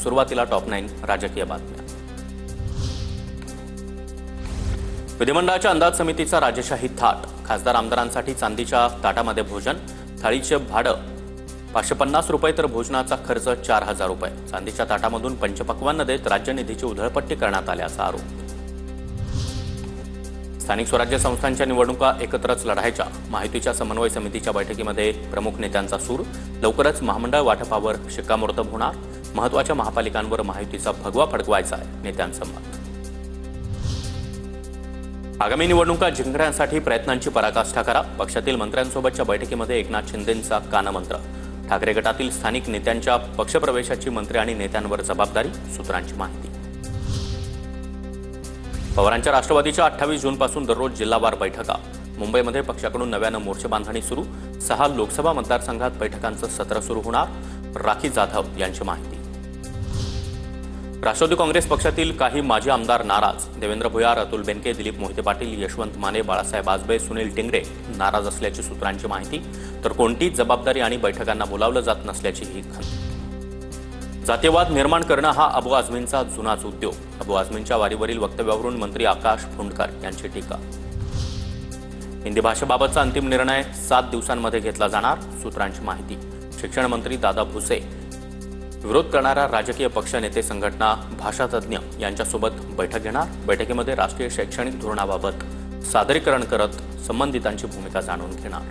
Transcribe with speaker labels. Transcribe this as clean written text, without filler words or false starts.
Speaker 1: सुरुवातीला टॉप 9 राजकीय बातम्या। विधिमंडळाच्या अंदाज समितीचा राजेशाही थाट। खासदार आमदारांसाठी चांदीच्या ताटामध्ये भोजन। थाळीचे भाडं 550 रुपये तर भोजनाचा खर्च 4000 रुपये। चांदीच्या ताटामधून पंचपक्वान्न देत राज्य निधीची उधळपट्टी करण्यात आल्याचा आरोप। स्थानिक स्वराज्य संस्थांच्या निवडणुका एकत्रच लढायच्या। महायुतीच्या समन्वय समितीच्या बैठकीमध्ये प्रमुख नेत्यांचा सूर। लवकरच महामंडळ वाटपावर शिक्कामोर्तब होणार। महत्त्वाच्या महापालिकांवर महायुतीचा भगवा फडकवायचा आहे नेत्यांचं मत। आगामी निवडणुका जिंकण्यासाठी प्रयत्नांची पराकाष्ठा करा। पक्षातील मंत्र्यांसोबतच्या बैठकीमध्ये एकनाथ शिंदेंचा कानमंत्र। ठाकरे गटातील स्थानिक नेत्यांच्या पक्षप्रवेशाची मंत्री आणि नेत्यांवर जबाबदारी। सूत्रांची माहिती। पवारांच्या राष्ट्रवादीच्या 28 जूनपासून दररोज जिल्हावार बैठका। मुंबईमध्ये पक्षाकडून नव्यानं मोर्चे बांधणी सुरू। 6 लोकसभा मतदारसंघात बैठकांचं सत्र सुरू होणार। राखी जाधव यांची माहिती। राष्ट्रवादी काँग्रेस पक्षातील काही माजी आमदार नाराज। देवेंद्र भुयार, अतुल बेनके, दिलीप मोहिते पाटील, यशवंत माने, बाळासाहेब आजबे, सुनील टिंगरे नाराज असल्याची सूत्रांची माहिती। तर कोणतीच जबाबदारी आणि बैठकांना बोलावलं जात नसल्याची ही खंत। जातीयवाद निर्माण करणं हा अबू आझमींचा जुनाच उद्योग। अबू आझमींच्या वारीवरील वक्तव्यावरून मंत्री आकाश फुंडकर यांची टीका। हिंदी भाषेबाबतचा अंतिम निर्णय 7 दिवसांमध्ये घेतला जाणार। सूत्रांची माहिती। शिक्षण मंत्री दादा भुसे विरोध करणाऱ्या राजकीय पक्ष नेते, संघटना, भाषातज्ञ यांच्यासोबत बैठक घेणार। बैठकीमध्ये राष्ट्रीय शैक्षणिक धोरणाबाबत सादरीकरण करत संबंधितांची भूमिका जाणून घेणार।